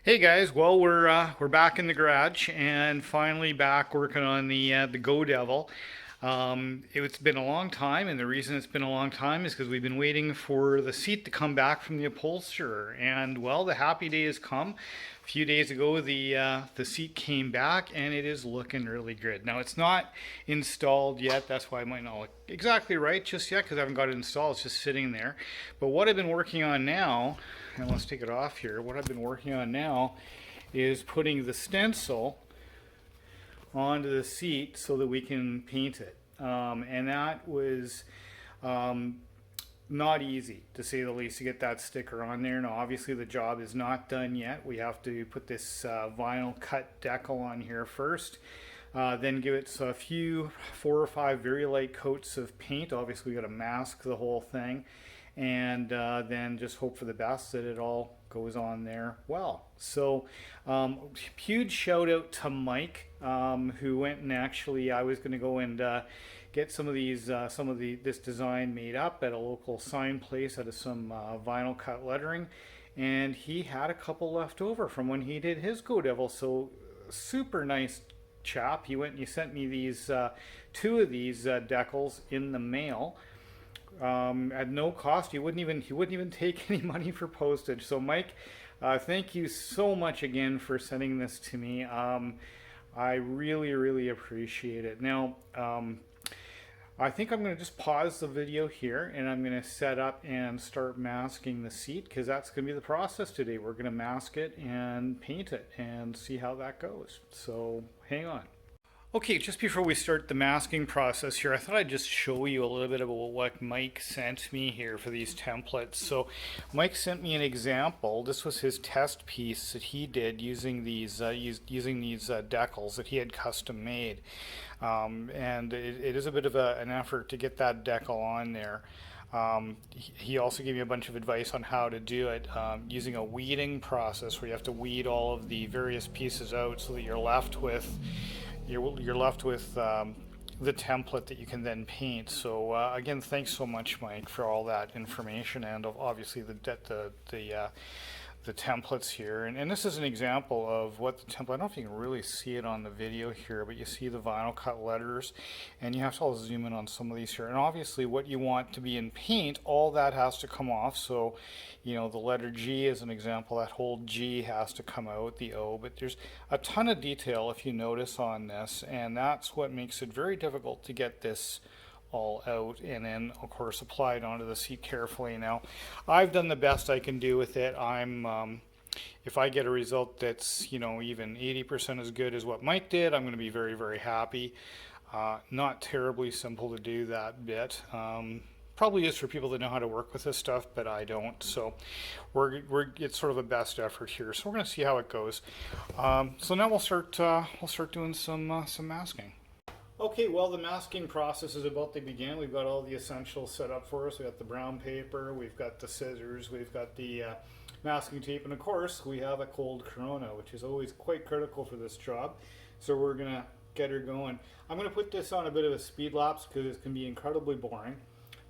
Hey guys, well we're back in the garage and finally back working on the Go Devil. It's been a long time, and the reason it's been a long time is because we've been waiting for the seat to come back from the upholsterer. And well, the happy day has come. A few days ago, the seat came back, and it is looking really good. Now it's not installed yet. That's why it might not look exactly right just yet because I haven't got it installed. It's just sitting there. But what I've been working on now, and let's take it off here. What I've been working on now is putting the stencil onto the seat so that we can paint it. And that was not easy, to say the least, to get that sticker on there. Now, obviously, the job is not done yet. We have to put this vinyl cut decal on here first. Then give it a few, 4 or 5 very light coats of paint. Obviously, we got to mask the whole thing, and then just hope for the best that it all goes on there well. So, huge shout out to Mike, who went and actually, I was going to go and get some of this design made up at a local sign place out of some vinyl cut lettering, and he had a couple left over from when he did his Go Devil. So, super nice chap. He went and he sent me these two of these decals in the mail at no cost. He wouldn't even take any money for postage. So Mike, thank you so much again for sending this to me. I really appreciate it. Now, I think I'm going to just pause the video here, and I'm going to set up and start masking the seat, because that's going to be the process today. We're going to mask it and paint it and see how that goes. So hang on. Okay, just before we start the masking process here, I thought I'd just show you a little bit about what Mike sent me here for these templates. So Mike sent me an example. This was his test piece that he did using these decals that he had custom made. And it is a bit of an effort to get that decal on there. He also gave me a bunch of advice on how to do it using a weeding process, where you have to weed all of the various pieces out so that you're left with the template that you can then paint. So again, thanks so much, Mike, for all that information, and obviously the templates here. And this is an example of what the template, I don't know if you can really see it on the video here, but you see the vinyl cut letters, and you have to zoom in on some of these here. And obviously what you want to be in paint, all that has to come off. So, you know, the letter G is an example. That whole G has to come out, the O, but there's a ton of detail, if you notice, on this, and that's what makes it very difficult to get this all out, and then of course apply it onto the seat carefully. Now, I've done the best I can do with it. If I get a result that's, you know, even 80% as good as what Mike did, I'm going to be very happy. Not terribly simple to do that bit. Probably is for people that know how to work with this stuff, but I don't. So it's sort of a best effort here. So we're going to see how it goes. So now we'll start doing some masking. Okay, well, the masking process is about to begin. We've got all the essentials set up for us. We've got the brown paper, we've got the scissors, we've got the masking tape, and of course we have a cold Corona, which is always quite critical for this job. So we're going to get her going. I'm going to put this on a bit of a speed lapse because it can be incredibly boring,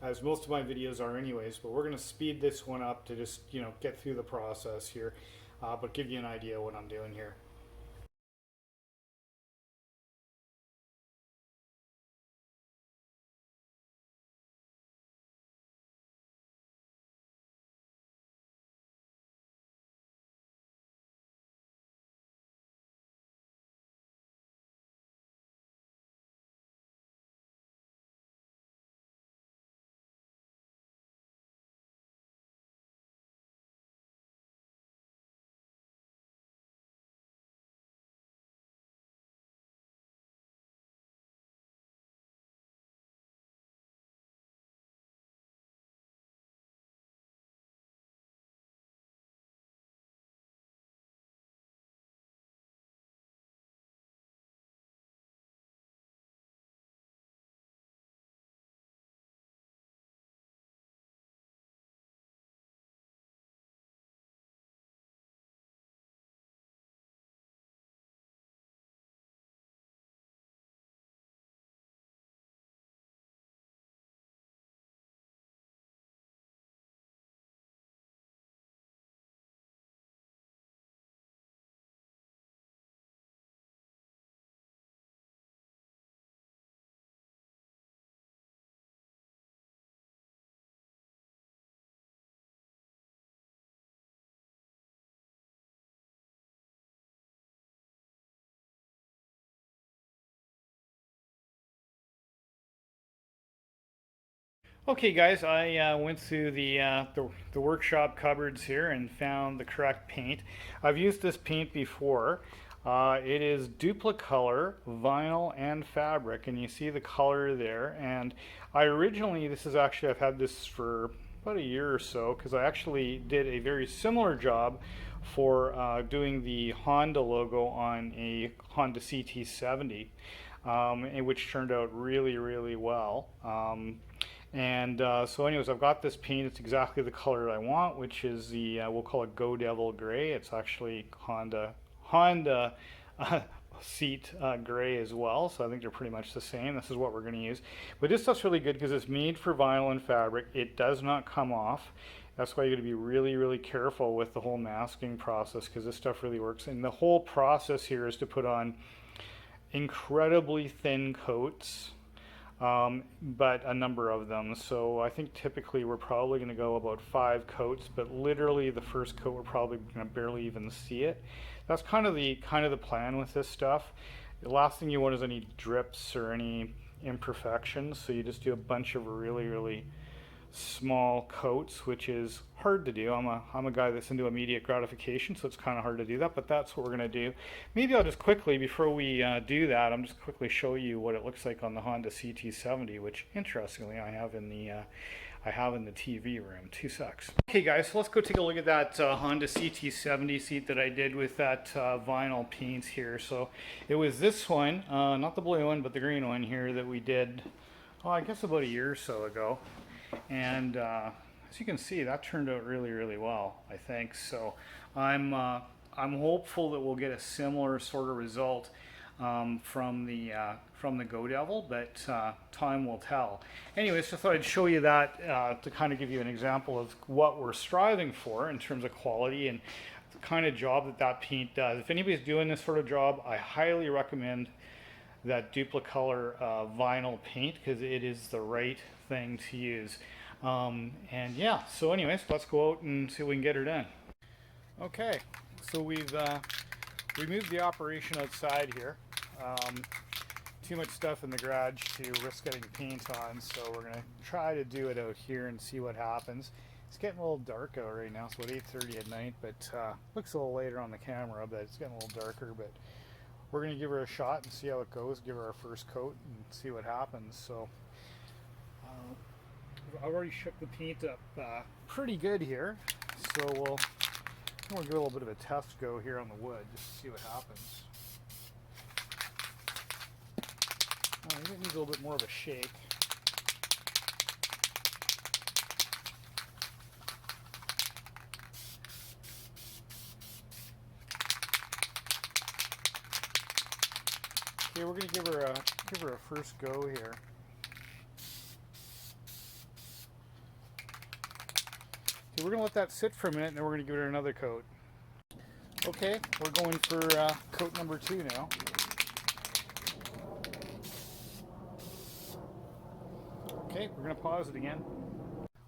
as most of my videos are anyways, but we're going to speed this one up to just, you know, get through the process here, but give you an idea what I'm doing here. Okay, guys, I went through the workshop cupboards here and found the correct paint. I've used this paint before. It is Duplicolor, vinyl, and fabric, and you see the color there. And I originally, I've had this for about a year or so, because I actually did a very similar job for doing the Honda logo on a Honda CT70, which turned out really, really well. So anyways, I've got this paint. It's exactly the color I want, which is we'll call it Go Devil Gray. It's actually Honda seat gray as well. So I think they're pretty much the same. This is what we're going to use. But this stuff's really good because it's made for vinyl and fabric. It does not come off. That's why you got to be really, really careful with the whole masking process, because this stuff really works. And the whole process here is to put on incredibly thin coats, but a number of them. So I think typically we're probably going to go about 5 coats, but literally the first coat we're probably going to barely even see it. That's kind of the plan with this stuff. The last thing you want is any drips or any imperfections, so you just do a bunch of really, really small coats, which is hard to do. I'm a guy that's into immediate gratification, so it's kind of hard to do that, but that's what we're going to do. Maybe I'll just quickly, before we do that, I'm just quickly show you what it looks like on the Honda CT70, which interestingly I have in the TV room. 2 secs. Okay guys, so let's go take a look at that Honda CT70 seat that I did with that vinyl paint here. So it was this one, not the blue one, but the green one here that we did, I guess about a year or so ago. And as you can see, that turned out really, really well, I think. So I'm hopeful that we'll get a similar sort of result from the Go Devil, but time will tell. Anyways, just thought I'd show you that to kind of give you an example of what we're striving for in terms of quality and the kind of job that paint does. If anybody's doing this sort of job, I highly recommend that Duplicolor vinyl paint, because it is the right thing to use. And yeah, so anyways, let's go out and see if we can get her done. Okay, so we've removed the operation outside here. Too much stuff in the garage to risk getting paint on, so we're gonna try to do it out here and see what happens. It's getting a little dark out right now, so it's 8:30 at night, but looks a little later on the camera, but it's getting a little darker. But we're going to give her a shot and see how it goes, give her our first coat and see what happens. So I've already shook the paint up pretty good here, so we'll give a little bit of a test go here on the wood just to see what happens. I think it needs a little bit more of a shake. Okay, we're going to give her a first go here. Okay, we're going to let that sit for a minute, and then we're going to give her another coat. Okay, we're going for coat number 2 now. Okay, we're going to pause it again.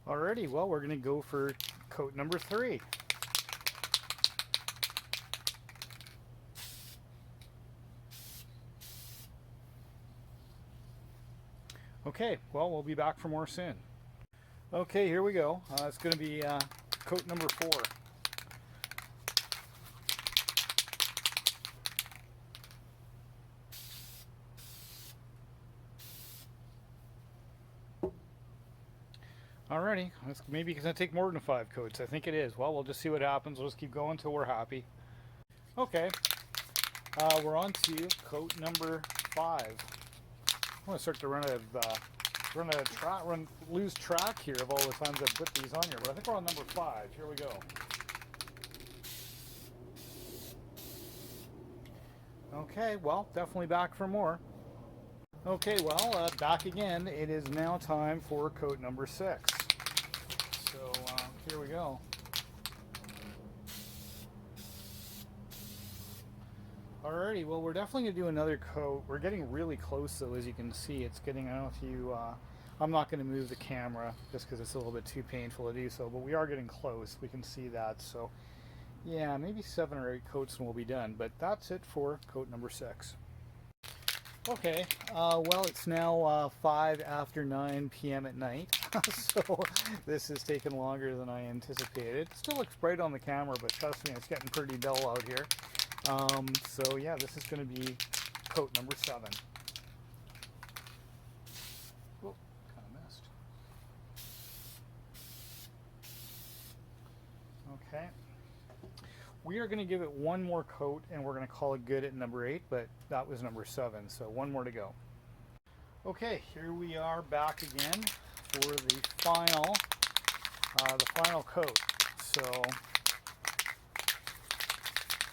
Alrighty, well, we're going to go for coat number 3. Okay, well, we'll be back for more soon. Okay, here we go. It's going to be coat number 4. Alrighty, maybe it's going to take more than 5 coats. I think it is. Well, we'll just see what happens. We'll just keep going until we're happy. Okay, we're on to coat number 5. I'm going to start to lose track here of all the times I've put these on here, but I think we're on number 5. Here we go. Okay, well, definitely back for more. Okay, well, back again. It is now time for coat number 6. So here we go. Alrighty, well, we're definitely going to do another coat. We're getting really close, though, as you can see. It's getting, I don't know if you, I'm not going to move the camera just because it's a little bit too painful to do so, but we are getting close. We can see that. So, yeah, maybe 7 or 8 coats and we'll be done. But that's it for coat number 6. Okay, well, it's now 5 after 9 p.m. at night, so this has taken longer than I anticipated. It still looks bright on the camera, but trust me, it's getting pretty dull out here. So yeah, this is going to be coat number 7. Oh, kind of missed. Okay. We are going to give it one more coat and we're going to call it good at number 8, but that was number 7, so one more to go. Okay, here we are back again for the final coat. So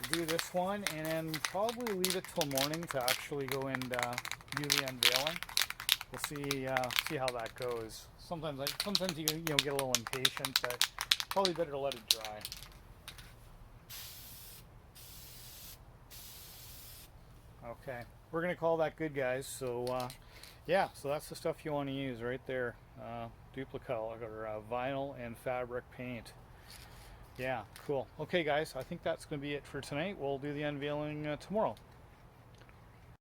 we'll do this one and then probably leave it till morning to actually go and do the unveiling. We'll see how that goes. Sometimes you get a little impatient, but probably better to let it dry. Okay, we're gonna call that good, guys. So yeah, so that's the stuff you want to use right there. Duplicolor or vinyl and fabric paint. Yeah, cool. Okay, guys, I think that's gonna be it for tonight. We'll do the unveiling tomorrow.